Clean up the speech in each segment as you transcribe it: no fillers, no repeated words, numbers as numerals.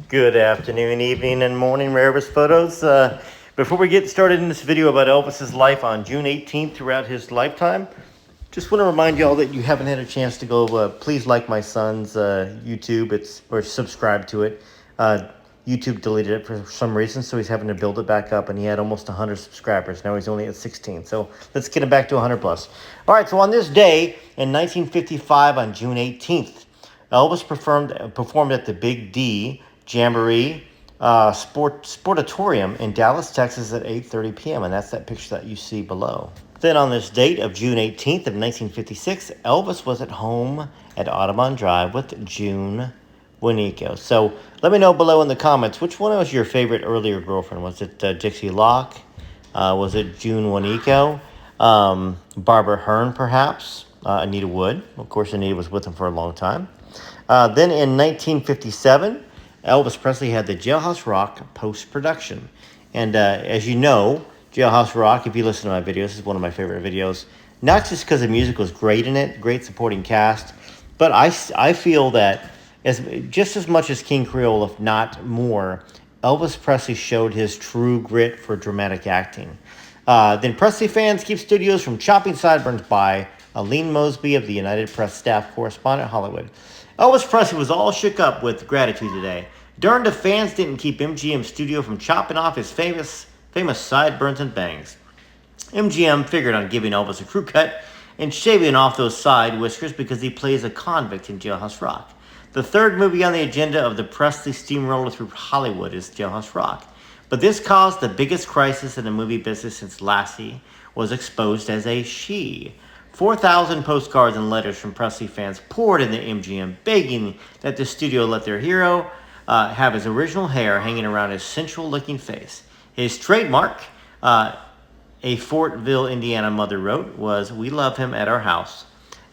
Good afternoon, evening, and morning, Rarest Photos. Before we get started in this video about Elvis's life on June 18th throughout his lifetime, just want to remind y'all that you haven't had a chance to go, please like my son's YouTube, or subscribe to it. YouTube deleted it for some reason, so he's having to build it back up, and he had almost 100 subscribers. Now he's only at 16, so let's get him back to 100 plus. All right, so on this day in 1955, on June 18th, Elvis performed at the Big D Jamboree Sportatorium in Dallas, Texas at 8:30 p.m., and that's that picture that you see below. Then on this date of June 18th of 1956, Elvis was at home at Audubon Drive with June Wanico. So let me know below in the comments, which one was your favorite earlier girlfriend? Was it Dixie Locke? Was it June Wanico? Barbara Hearn, perhaps? Anita Wood. Of course, Anita was with him for a long time. Then in 1957, Elvis Presley had the Jailhouse Rock post-production. And as you know, Jailhouse Rock, if you listen to my videos, is one of my favorite videos. Not just because the music was great in it, great supporting cast, but I feel that just as much as King Creole, if not more, Elvis Presley showed his true grit for dramatic acting. Then Presley fans keep studios from chopping sideburns by Aline Mosby of the United Press staff correspondent, Hollywood. Elvis Presley was all shook up with gratitude today. Darned if fans didn't keep MGM's studio from chopping off his famous sideburns and bangs. MGM figured on giving Elvis a crew cut and shaving off those side whiskers because he plays a convict in Jailhouse Rock. The third movie on the agenda of the Presley steamroller through Hollywood is Jailhouse Rock. But this caused the biggest crisis in the movie business since Lassie was exposed as a she. 4,000 postcards and letters from Presley fans poured into MGM, begging that the studio let their hero have his original hair hanging around his sensual-looking face. His trademark, a Fortville, Indiana mother wrote, was, "We love him at our house."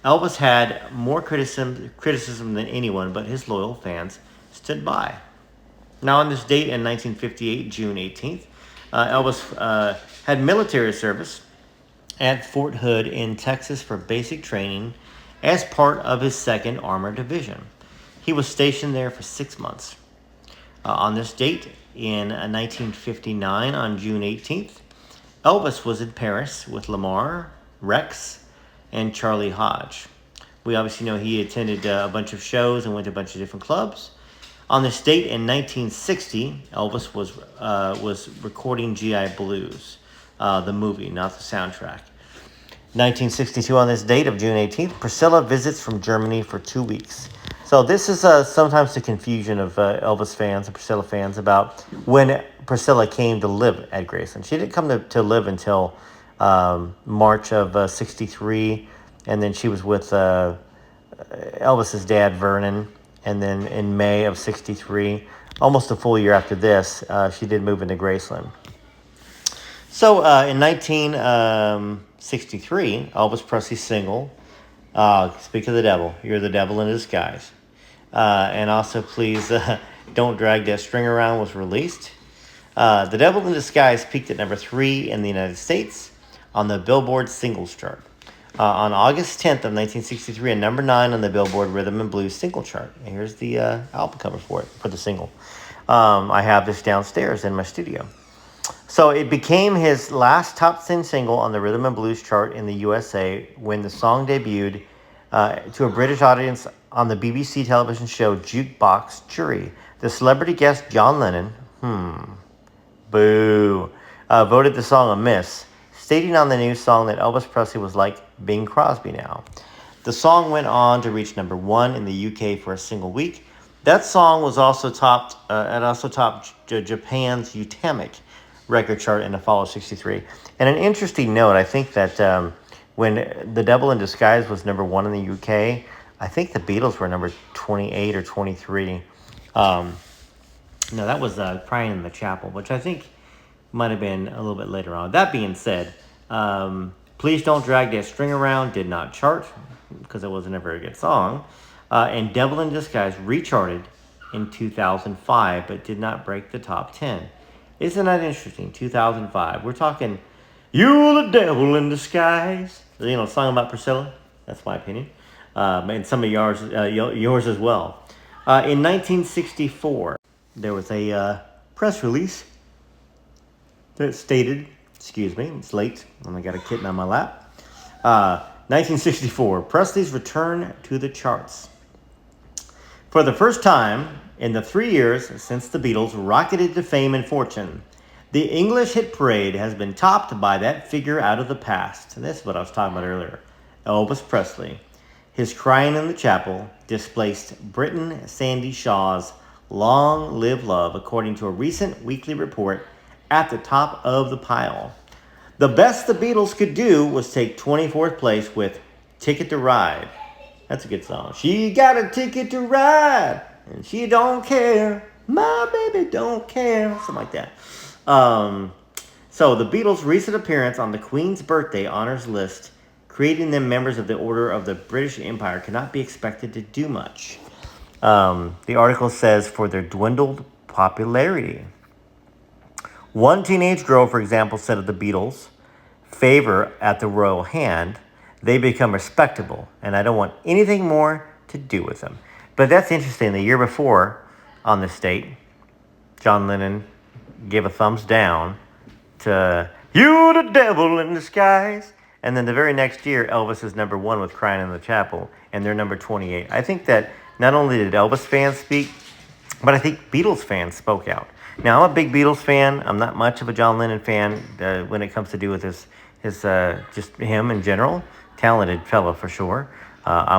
Elvis had more criticism than anyone, but his loyal fans stood by. Now, on this date in 1958, June 18th, Elvis had military service at Fort Hood in Texas for basic training as part of his 2nd Armored Division. He was stationed there for 6 months. On this date in 1959, on June 18th, Elvis was in Paris with Lamar, Rex, and Charlie Hodge. We obviously know he attended a bunch of shows and went to a bunch of different clubs. On this date in 1960, Elvis was recording G.I. Blues, the movie, not the soundtrack. 1962, on this date of June 18th, Priscilla visits from Germany for 2 weeks. So this is sometimes the confusion of Elvis fans and Priscilla fans about when Priscilla came to live at Graceland. She didn't come to live until March of 63, and then she was with Elvis's dad, Vernon, and then in May of 63, almost a full year after this, she did move into Graceland. So in 1963, Elvis Presley's single, Speak of the Devil, You're the Devil in Disguise, and also Please Don't Drag That String Around was released. The Devil in Disguise peaked at number 3 in the United States on the Billboard Singles Chart. On August 10th of 1963, and number 9 on the Billboard Rhythm and Blues Single Chart. And here's the album cover for the single. I have this downstairs in my studio. So it became his last top 10 single on the Rhythm and Blues chart in the USA when the song debuted to a British audience on the BBC television show Jukebox Jury. The celebrity guest John Lennon, voted the song a miss, stating on the new song that Elvis Presley was like Bing Crosby now. The song went on to reach number 1 in the UK for a single week. That song was also topped Japan's Utamic record chart in the fall of 63. And an interesting note, I think that when The Devil in Disguise was number 1 in the UK, I think the Beatles were number 28 or 23. No, that was Crying in the Chapel, which I think might have been a little bit later on. That being said, Please Don't Drag That String Around did not chart because it wasn't a very good song. And Devil in Disguise recharted in 2005, but did not break the top 10. Isn't that interesting? 2005. We're talking, You're the Devil in Disguise. You know, a song about Priscilla. That's my opinion. And some of yours as well. In 1964, there was a press release that stated, excuse me, it's late, and I got a kitten on my lap. 1964, Presley's return to the charts. For the first time in the 3 years since the Beatles rocketed to fame and fortune, the English hit parade has been topped by that figure out of the past. And this is what I was talking about earlier. Elvis Presley. His Crying in the Chapel displaced Britain Sandy Shaw's Long Live Love, according to a recent weekly report, at the top of the pile. The best the Beatles could do was take 24th place with Ticket to Ride. That's a good song. She got a ticket to ride, and she don't care. My baby don't care. Something like that. So the Beatles' recent appearance on the Queen's birthday honors list, creating them members of the Order of the British Empire, cannot be expected to do much. The article says for their dwindled popularity. One teenage girl, for example, said of the Beatles' favor at the royal hand, they become respectable, and I don't want anything more to do with them. But that's interesting. The year before, on this date, John Lennon gave a thumbs down to "You the Devil in Disguise," and then the very next year, Elvis is number 1 with "Crying in the Chapel," and they're number 28. I think that not only did Elvis fans speak, but I think Beatles fans spoke out. Now, I'm a big Beatles fan. I'm not much of a John Lennon fan when it comes to do with his just him in general. Talented fellow for sure. I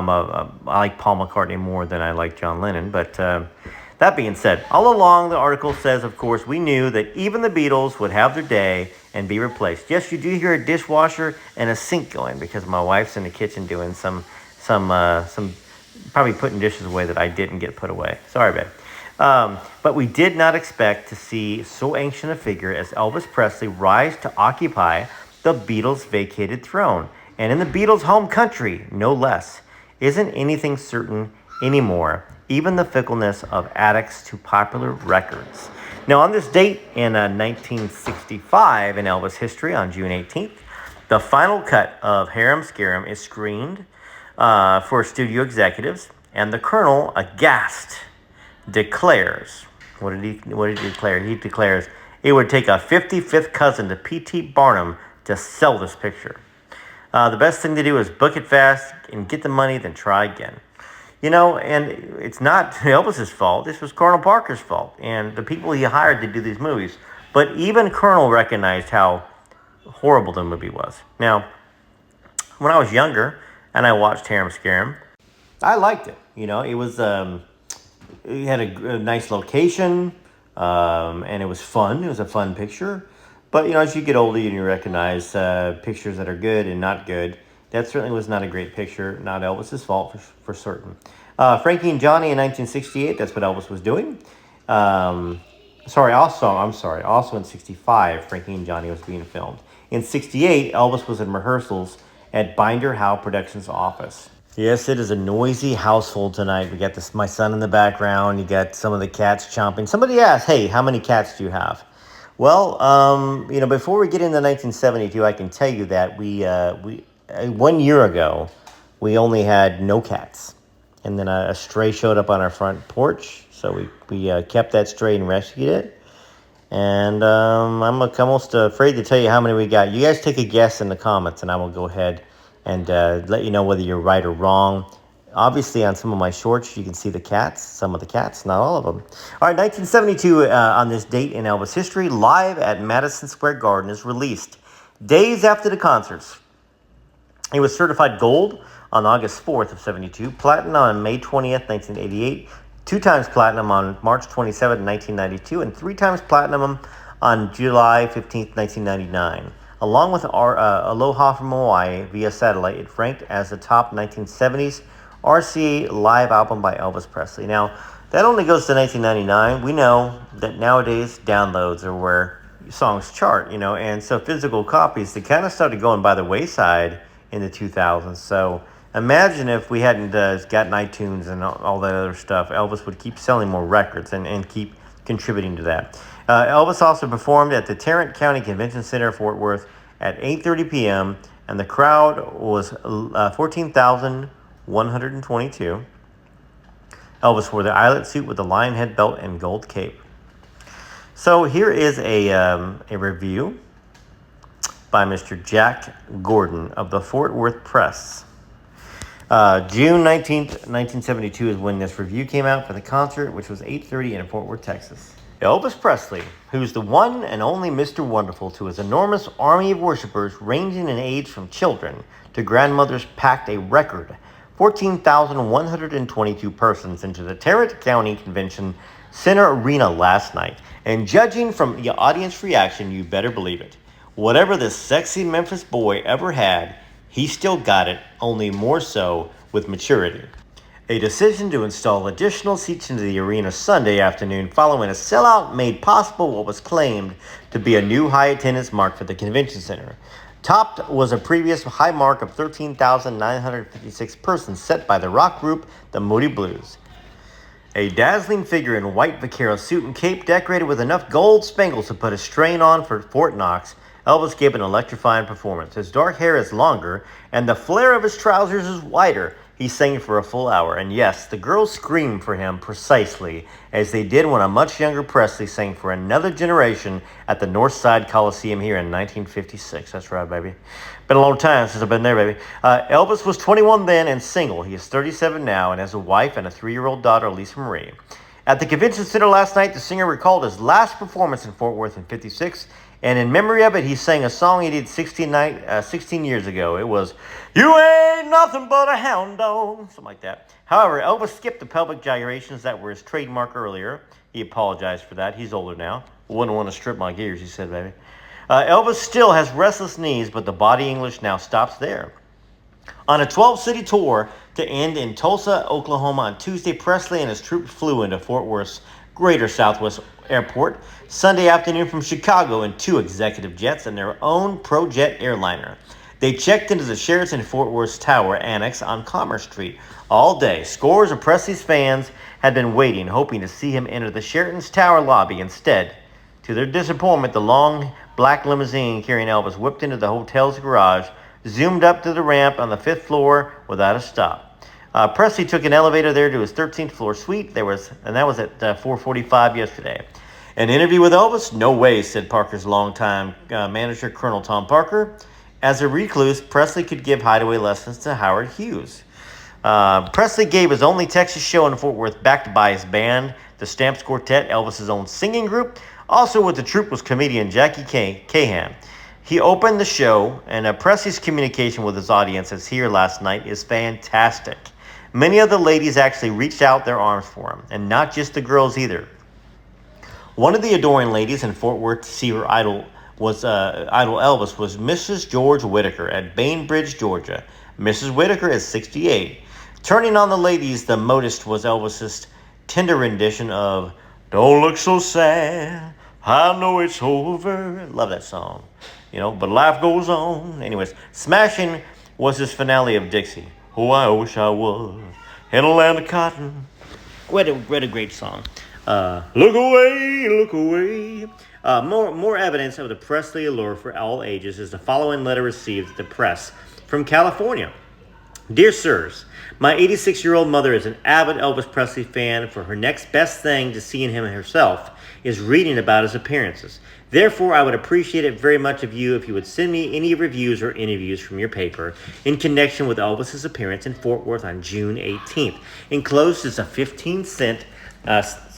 like Paul McCartney more than I like John Lennon. But that being said, all along the article says, of course, we knew that even the Beatles would have their day and be replaced. Yes, you do hear a dishwasher and a sink going because my wife's in the kitchen doing some probably putting dishes away that I didn't get put away. Sorry, babe. But we did not expect to see so ancient a figure as Elvis Presley rise to occupy the Beatles' vacated throne. And in the Beatles' home country, no less, isn't anything certain anymore, even the fickleness of addicts to popular records. Now, on this date in 1965 in Elvis history, on June 18th, the final cut of Harum Scarum is screened for studio executives, and the Colonel, aghast, declares, what did he declare? He declares it would take a 55th cousin to P.T. Barnum to sell this picture. The best thing to do is book it fast and get the money, then try again. You know, and it's not Elvis's fault. This was Colonel Parker's fault and the people he hired to do these movies. But even Colonel recognized how horrible the movie was. Now, when I was younger and I watched Harum Scarum, I liked it. You know, it was it had a nice location, and it was fun. It was a fun picture. But, you know, as you get older, you recognize pictures that are good and not good. That certainly was not a great picture. Not Elvis's fault, for certain. Frankie and Johnny in 1968, that's what Elvis was doing. Also in 65, Frankie and Johnny was being filmed. In 68, Elvis was in rehearsals at Binder Howe Productions' office. Yes, it is a noisy household tonight. We got my son in the background. You got some of the cats chomping. Somebody asked, hey, how many cats do you have? Well, you know, before we get into 1972, I can tell you that we 1 year ago, we only had no cats. And then a stray showed up on our front porch. So we kept that stray and rescued it. And I'm almost afraid to tell you how many we got. You guys take a guess in the comments, and I will go ahead and let you know whether you're right or wrong. Obviously, on some of my shorts, you can see the cats, some of the cats, not all of them. All right, 1972, on this date in Elvis history, Live at Madison Square Garden is released days after the concerts. It was certified gold on August 4th of 72, platinum on May 20th, 1988, 2 times platinum on March 27th, 1992, and 3 times platinum on July 15th, 1999. Along with Aloha from Hawaii via satellite, it ranked as the top 1970s RCA live album by Elvis Presley. Now, that only goes to 1999. We know that nowadays downloads are where songs chart, you know, and so physical copies, they kind of started going by the wayside in the 2000s. So imagine if we hadn't gotten iTunes and all that other stuff. Elvis would keep selling more records and keep contributing to that. Elvis also performed at the Tarrant County Convention Center, Fort Worth, at 8:30 p.m., and the crowd was 14,122. Elvis wore the eyelet suit with the lion head belt and gold cape. So here is a review by Mr. Jack Gordon of the Fort Worth Press. June 19th, 1972 is when this review came out for the concert, which was 8:30 in Fort Worth, Texas. Elvis Presley, who's the one and only Mr. Wonderful to his enormous army of worshipers ranging in age from children to grandmothers, packed a record 14,122 persons into the Tarrant County Convention Center Arena last night. And judging from the audience reaction, you better believe it. Whatever this sexy Memphis boy ever had, he still got it, only more so with maturity. A decision to install additional seats into the arena Sunday afternoon following a sellout made possible what was claimed to be a new high attendance mark for the convention center. Topped was a previous high mark of 13,956 persons set by the rock group The Moody Blues. A dazzling figure in white vaquero suit and cape decorated with enough gold spangles to put a strain on for Fort Knox, Elvis gave an electrifying performance. His dark hair is longer, and the flare of his trousers is wider. He sang for a full hour, and yes, the girls screamed for him precisely as they did when a much younger Presley sang for another generation at the Northside Coliseum here in 1956. That's right, baby. Been a long time since I've been there, baby. Elvis was 21 then and single. He is 37 now and has a wife and a 3-year-old daughter, Lisa Marie. At the convention center last night, the singer recalled his last performance in Fort Worth in '56, and in memory of it, he sang a song he did 16 years ago. It was, "You ain't nothing but a hound dog," something like that. However, Elvis skipped the pelvic gyrations that were his trademark earlier. He apologized for that. He's older now. Wouldn't want to strip my gears, he said, baby. Elvis still has restless knees, but the body English now stops there. On a 12-city tour to end in Tulsa, Oklahoma on Tuesday, Presley and his troupe flew into Fort Worth's Greater Southwest Airport Sunday afternoon from Chicago in 2 executive jets and their own ProJet airliner. They checked into the Sheraton Fort Worth Tower Annex on Commerce Street all day. Scores of Presley's fans had been waiting, hoping to see him enter the Sheraton's Tower lobby. Instead, to their disappointment, the long black limousine carrying Elvis whipped into the hotel's garage, zoomed up to the ramp on the 5th floor without a stop. Presley took an elevator there to his 13th floor suite. That was at 4:45 yesterday. An interview with Elvis? No way, said Parker's longtime manager, Colonel Tom Parker. As a recluse, Presley could give hideaway lessons to Howard Hughes. Presley gave his only Texas show in Fort Worth, backed by his band, the Stamps Quartet, Elvis's own singing group. Also with the troupe was comedian Jackie Cahan. He opened the show, and Presley's communication with his audience as here last night is fantastic. Many of the ladies actually reached out their arms for him, and not just the girls either. One of the adoring ladies in Fort Worth to see her idol Elvis was Mrs. George Whitaker at Bainbridge, Georgia. Mrs. Whitaker is 68. Turning on the ladies, the modest was Elvis's tender rendition of "Don't Look So Sad, I Know It's Over." Love that song. But life goes on. Anyways, smashing was his finale of Dixie. "Oh, I wish I was in a land of cotton." What a great song. Look away, look away. More evidence of the Presley allure for all ages is the following letter received at the press from California. Dear Sirs, my 86-year-old mother is an avid Elvis Presley fan. For her next best thing to seeing him herself is reading about his appearances. Therefore, I would appreciate it very much of you if you would send me any reviews or interviews from your paper in connection with Elvis's appearance in Fort Worth on June 18th. Enclosed is a 15-cent,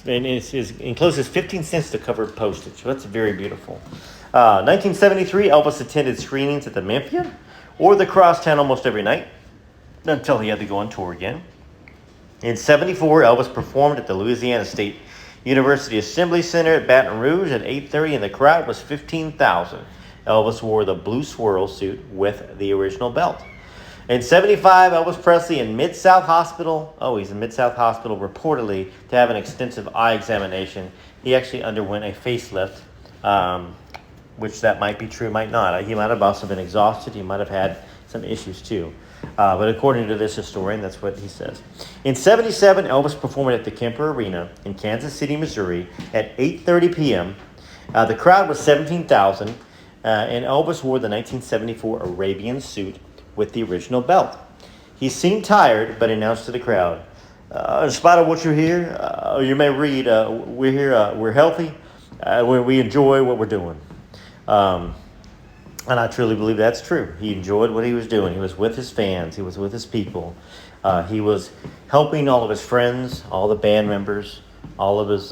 enclosed is 15 cents to cover postage. So that's very beautiful. 1973, Elvis attended screenings at the Memphian or the Crosstown almost every night until he had to go on tour again. In 74, Elvis performed at the Louisiana State University Assembly Center at Baton Rouge at 8:30, and the crowd was 15,000. Elvis wore the blue swirl suit with the original belt. In 75, Elvis Presley in Mid-South Hospital. He's in Mid-South Hospital reportedly to have an extensive eye examination. He actually underwent a facelift, which that might be true, might not. He might have also been exhausted. He might have had some issues too. But according to this historian, that's what he says. In 77, Elvis performed at the Kemper Arena in Kansas City, Missouri at 8:30 p.m. The crowd was 17,000, and Elvis wore the 1974 Arabian suit with the original belt. He seemed tired, but announced to the crowd, "In spite of what you hear, you may read, we're here, we're healthy. we enjoy what we're doing. And I truly believe that's true. He enjoyed what he was doing. He was with his fans. He was with his people. He was helping all of his friends, all the band members, all of his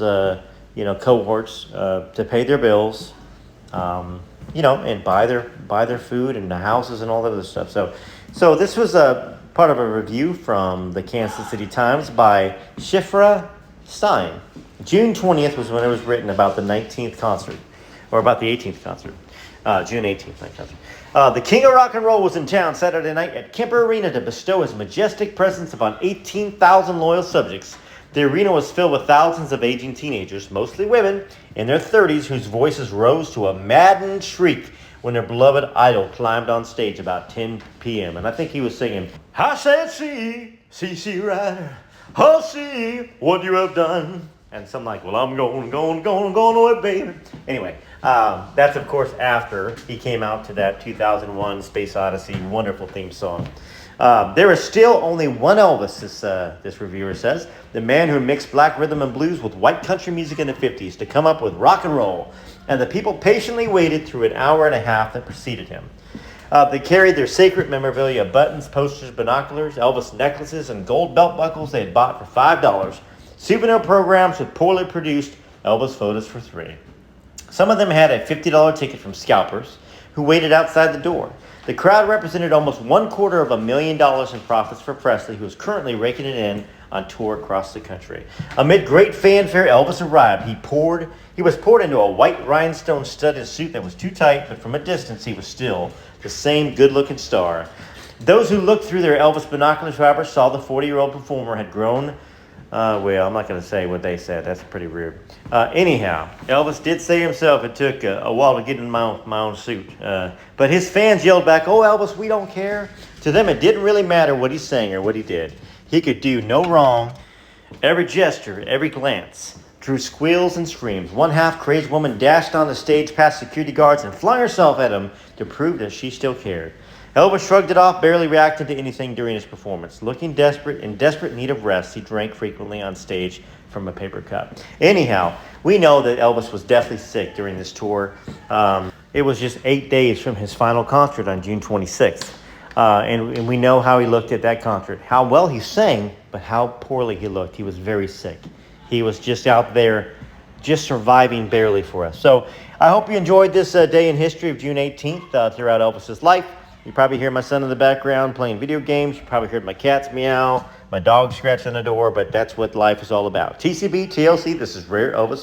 cohorts to pay their bills, and buy their food and the houses and all that other stuff. So this was a part of a review from the Kansas City Times by Shifra Stein. June 20th was when it was written about the 19th concert, or about the 18th concert. June 18th, night concert. The King of Rock and Roll was in town Saturday night at Kemper Arena to bestow his majestic presence upon 18,000 loyal subjects. The arena was filled with thousands of aging teenagers, mostly women in their 30s, whose voices rose to a maddened shriek when their beloved idol climbed on stage about 10 p.m. And I think he was singing, I said, see, Ryder, oh, see what you have done. And some like, well, I'm going away, baby. Anyway, that's, of course, after he came out to that 2001 Space Odyssey wonderful theme song. There is still only one Elvis, this reviewer says, the man who mixed black rhythm and blues with white country music in the 50s to come up with rock and roll. And the people patiently waited through an hour and a half that preceded him. They carried their sacred memorabilia, buttons, posters, binoculars, Elvis necklaces, and gold belt buckles they had bought for $5. Souvenir programs with poorly produced Elvis photos for $3. Some of them had a $50 ticket from scalpers who waited outside the door. The crowd represented almost $250,000 in profits for Presley, who is currently raking it in on tour across the country. Amid great fanfare, Elvis arrived. He was poured into a white rhinestone studded suit that was too tight, but from a distance he was still the same good-looking star. Those who looked through their Elvis binoculars, however, saw the 40-year-old performer had grown. Well, I'm not going to say what they said. That's pretty rude. Anyhow, Elvis did say himself it took a while to get in my own suit. But his fans yelled back, "Oh, Elvis, we don't care." To them, it didn't really matter what he sang or what he did. He could do no wrong. Every gesture, every glance drew squeals and screams. One half-crazed woman dashed on the stage past security guards and flung herself at him to prove that she still cared. Elvis shrugged it off, barely reacting to anything during his performance. Looking in desperate need of rest, he drank frequently on stage from a paper cup. Anyhow, we know that Elvis was deathly sick during this tour. It was just 8 days from his final concert on June 26th. And we know how he looked at that concert. How well he sang, but how poorly he looked. He was very sick. He was just out there, just surviving barely for us. So I hope you enjoyed this day in history of June 18th throughout Elvis's life. You probably hear my son in the background playing video games. You probably heard my cats meow, my dog scratching the door, but that's what life is all about. TCB, TLC, this is Rare Elvis.